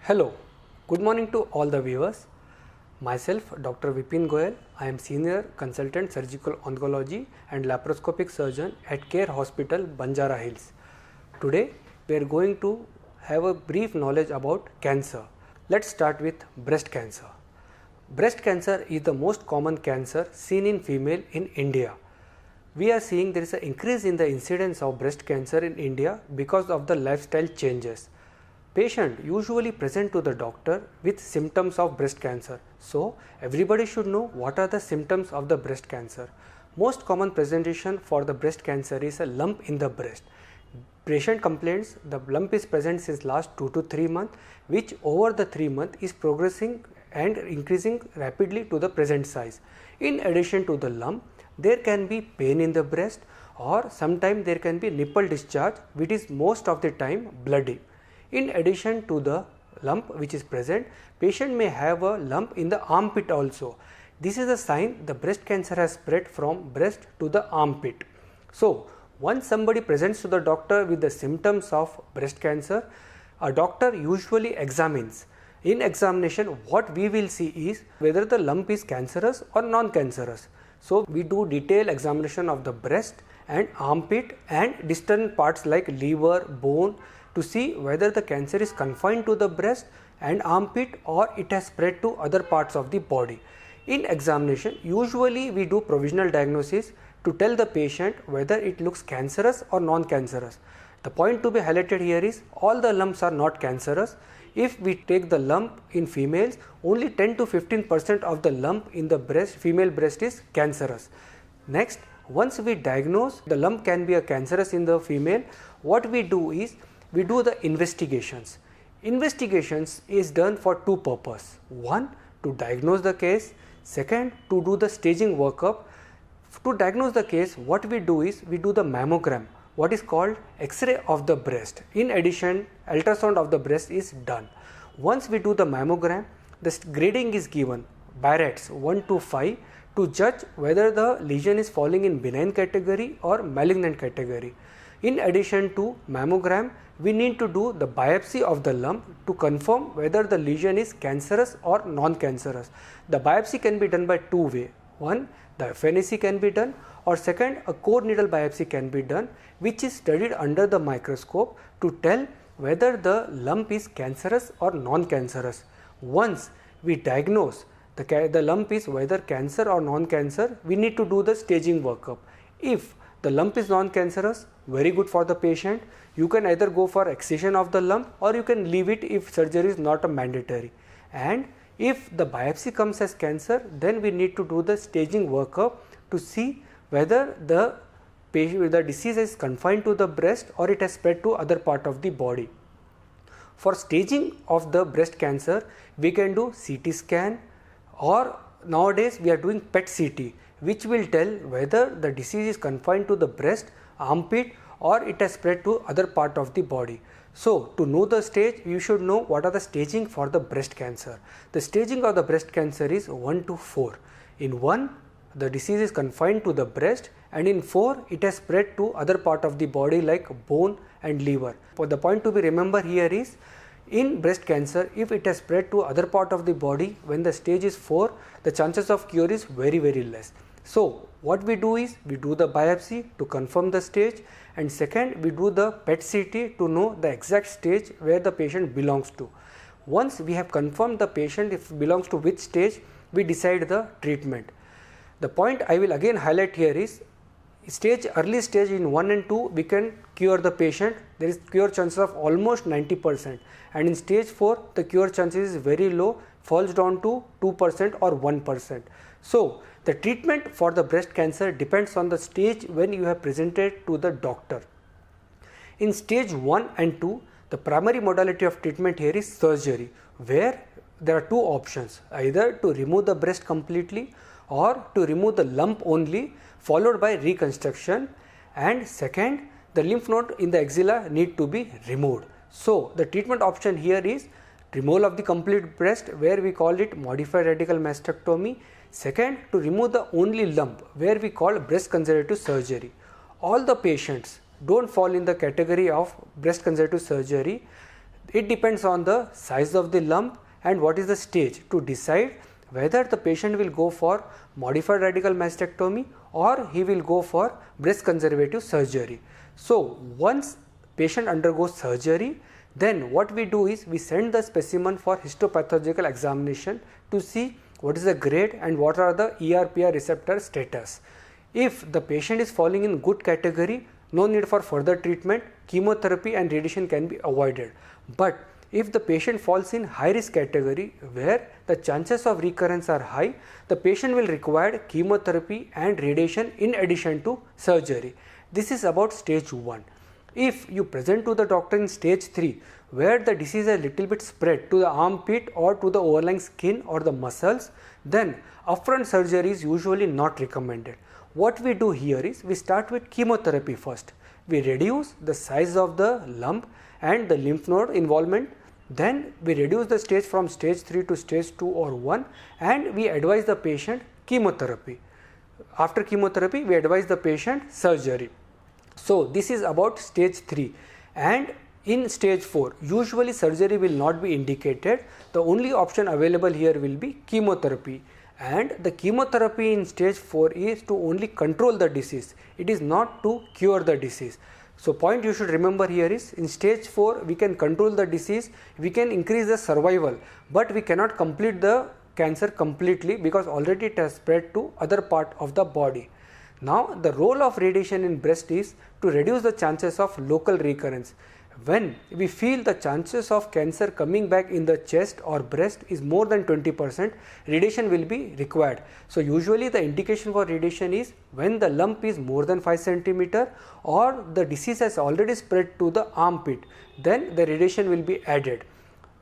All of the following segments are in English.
Hello, good morning to all the viewers. Myself, Dr. Vipin Goyal. I am Senior Consultant Surgical Oncology and Laparoscopic Surgeon at Care Hospital, Banjara Hills. Today, we are going to have a brief knowledge about cancer. Let's start with breast cancer. Breast cancer is the most common cancer seen in female in India. We are seeing there is an increase in the incidence of breast cancer in India because of the lifestyle changes. Patient usually present to the doctor with symptoms of breast cancer. So, everybody should know what are the symptoms of the breast cancer. Most common presentation for the breast cancer is a lump in the breast. Patient complains the lump is present since last 2 to 3 months, which over the 3 months is progressing and increasing rapidly to the present size. In addition to the lump, there can be pain in the breast, or sometimes there can be nipple discharge, which is most of the time bloody. In addition to the lump which is present, patient may have a lump in the armpit also. This is a sign the breast cancer has spread from breast to the armpit. So, once somebody presents to the doctor with the symptoms of breast cancer, a doctor usually examines. In examination, what we will see is whether the lump is cancerous or non-cancerous. So, we do detailed examination of the breast and armpit and distant parts like liver, bone, to see whether the cancer is confined to the breast and armpit or it has spread to other parts of the body. In examination, usually we do provisional diagnosis to tell the patient whether it looks cancerous or non-cancerous. The point to be highlighted here is all the lumps are not cancerous. If we take the lump in females, only 10 to 15% of the lump in the breast, female breast is cancerous. Next, once we diagnose the lump can be a cancerous in the female, what we do is we do the investigations. Investigations is done for two purposes. One, to diagnose the case. Second, to do the staging workup. To diagnose the case, what we do is we do the mammogram, what is called X-ray of the breast. In addition, ultrasound of the breast is done. Once we do the mammogram, the grading is given, Barrett's 1 to 5, to judge whether the lesion is falling in benign category or malignant category. In addition to mammogram, we need to do the biopsy of the lump to confirm whether the lesion is cancerous or non-cancerous. The biopsy can be done by two ways. One, the FNAC can be done, or second, a core needle biopsy can be done, which is studied under the microscope to tell whether the lump is cancerous or non-cancerous. Once we diagnose the lump is whether cancer or non-cancer, we need to do the staging workup. If the lump is non-cancerous, very good for the patient. You can either go for excision of the lump or you can leave it if surgery is not a mandatory. And if the biopsy comes as cancer, then we need to do the staging workup to see whether the disease is confined to the breast or it has spread to other part of the body. For staging of the breast cancer, we can do CT scan, or nowadays we are doing PET-CT, which will tell whether the disease is confined to the breast, armpit, or it has spread to other part of the body. So, to know the stage, you should know what are the staging for the breast cancer. The staging of the breast cancer is 1 to 4. In 1, the disease is confined to the breast, and in 4, it has spread to other part of the body like bone and liver. But the point to be remember here is, in breast cancer, if it has spread to other part of the body, when the stage is 4, the chances of cure is very less. So, what we do is we do the biopsy to confirm the stage, and second, we do the PET-CT to know the exact stage where the patient belongs to. Once we have confirmed the patient if belongs to which stage, we decide the treatment. The point I will again highlight here is early stage in 1 and 2 we can cure the patient. There is cure chances of almost 90%, and in stage 4 the cure chances is very low, falls down to 2% or 1%. So, the treatment for the breast cancer depends on the stage when you have presented to the doctor. In stage 1 and 2, the primary modality of treatment here is surgery, where there are two options, either to remove the breast completely or to remove the lump only, followed by reconstruction, and second, the lymph node in the axilla need to be removed. So, the treatment option here is removal of the complete breast, where we call it modified radical mastectomy. Second, to remove the only lump, where we call breast conservative surgery. All the patients don't fall in the category of breast conservative surgery. it depends on the size of the lump and what is the stage to decide whether the patient will go for modified radical mastectomy or he will go for breast conservative surgery. So once patient undergoes surgery, then what we do is we send the specimen for histopathological examination to see what is the grade and what are the ERPR receptor status. If the patient is falling in good category, no need for further treatment, chemotherapy and radiation can be avoided. But if the patient falls in high risk category where the chances of recurrence are high, the patient will require chemotherapy and radiation in addition to surgery. This is about stage 1. If you present to the doctor in stage 3 where the disease is a little bit spread to the armpit or to the overlying skin or the muscles, then upfront surgery is usually not recommended. What we do here is we start with chemotherapy first. We reduce the size of the lump and the lymph node involvement. Then we reduce the stage from stage 3 to stage 2 or 1 and we advise the patient chemotherapy. After chemotherapy, we advise the patient surgery. So this is about stage 3, and in stage 4 usually surgery will not be indicated. The only option available here will be chemotherapy, and the chemotherapy in stage 4 is to only control the disease. It is not to cure the disease. So point you should remember here is in stage 4 we can control the disease, we can increase the survival, but we cannot complete the cancer completely because already it has spread to other part of the body. Now the role of radiation in breast is to reduce the chances of local recurrence. When we feel the chances of cancer coming back in the chest or breast is more than 20%, radiation will be required. So usually the indication for radiation is when the lump is more than 5 cm or the disease has already spread to the armpit, then the radiation will be added.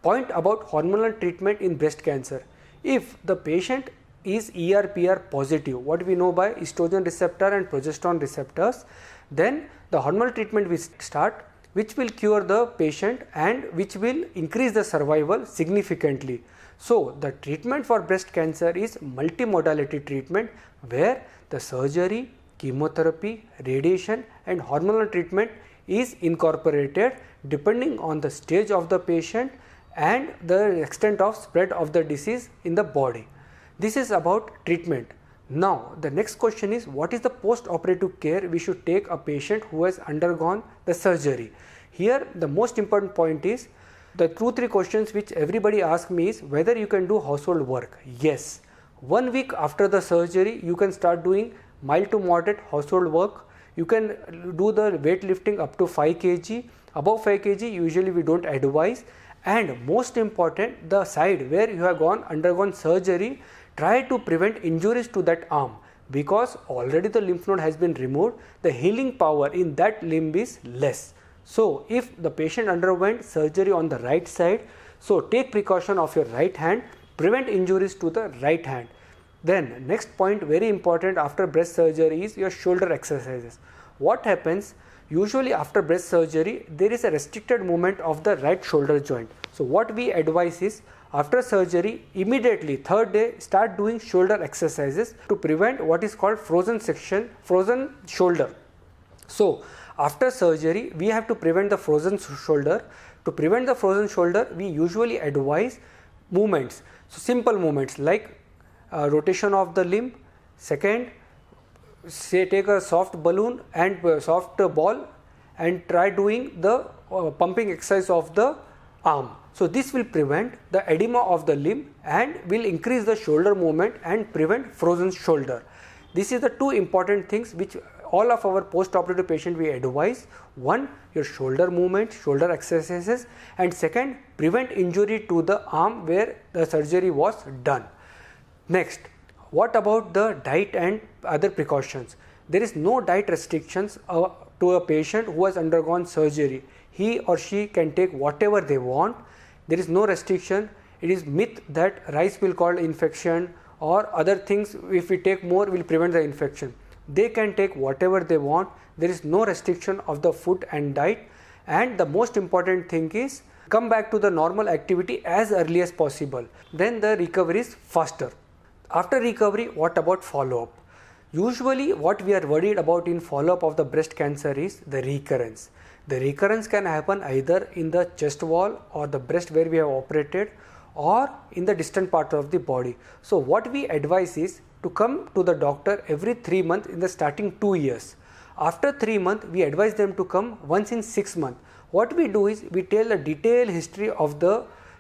Point about hormonal treatment in breast cancer. If the patient is ERPR positive, what we know by estrogen receptor and progesterone receptors, then the hormonal treatment will start, which will cure the patient and which will increase the survival significantly. So the treatment for breast cancer is multimodality treatment where the surgery, chemotherapy, radiation and hormonal treatment is incorporated depending on the stage of the patient and the extent of spread of the disease in the body. This is about treatment. Now the next question is, what is the post-operative care we should take a patient who has undergone the surgery? Here the most important point is the 2-3 questions which everybody asks me is whether you can do household work. Yes, 1 week after the surgery you can start doing mild to moderate household work. You can do the weightlifting up to 5 kg. Above 5 kg usually we don't advise. And most important, the side where you have undergone surgery, try to prevent injuries to that arm, because already the lymph node has been removed, the healing power in that limb is less. So if the patient underwent surgery on the right side, so take precaution of your right hand, prevent injuries to the right hand. Then next point, very important after breast surgery, is your shoulder exercises. What happens? Usually after breast surgery there is a restricted movement of the right shoulder joint. So what we advise is, after surgery immediately 3rd day start doing shoulder exercises to prevent what is called frozen shoulder. So after surgery we have to prevent the frozen shoulder. To prevent the frozen shoulder we usually advise movements. So simple movements like rotation of the limb. Second, say take a soft balloon and soft ball and try doing the pumping exercise of the arm. So this will prevent the edema of the limb and will increase the shoulder movement and prevent frozen shoulder. This is the 2 important things which all of our post-operative patient we advise. 1, your shoulder movement, shoulder exercises, and second, prevent injury to the arm where the surgery was done. Next, what about the diet and other precautions? There is no diet restrictions to a patient who has undergone surgery. He or she can take whatever they want. There is no restriction. It is myth that rice will cause infection or other things, if we take more will prevent the infection. They can take whatever they want. There is no restriction of the food and diet, and the most important thing is come back to the normal activity as early as possible. Then the recovery is faster. After recovery, what about follow-up? Usually what we are worried about in follow-up of the breast cancer is the recurrence. The recurrence can happen either in the chest wall or the breast where we have operated, or in the distant part of the body. So what we advise is to come to the doctor every 3 months in the starting 2 years. After 3 months, we advise them to come once in 6 months. What we do is we tell a detailed history of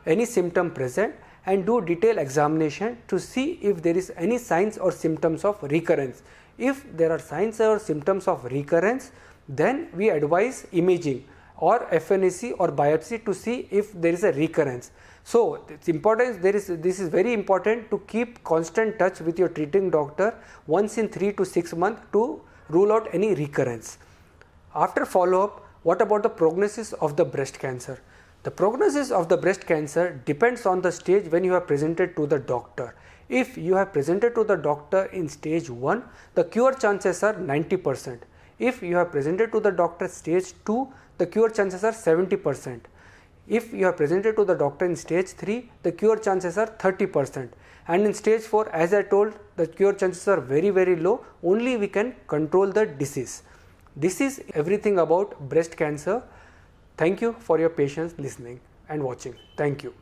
any symptom present and do detailed examination to see if there is any signs or symptoms of recurrence. If there are signs or symptoms of recurrence, then we advise imaging or FNAC or biopsy to see if there is a recurrence. So it's important, this is very important to keep constant touch with your treating doctor once in 3 to 6 months to rule out any recurrence. After follow-up, what about the prognosis of the breast cancer? The prognosis of the breast cancer depends on the stage when you have presented to the doctor. If you have presented to the doctor in stage 1, the cure chances are 90%. If you have presented to the doctor stage 2, the cure chances are 70%. If you have presented to the doctor in stage 3, the cure chances are 30%. And in stage 4, as I told, the cure chances are very, very low. Only we can control the disease. This is everything about breast cancer. Thank you for your patience listening and watching. Thank you.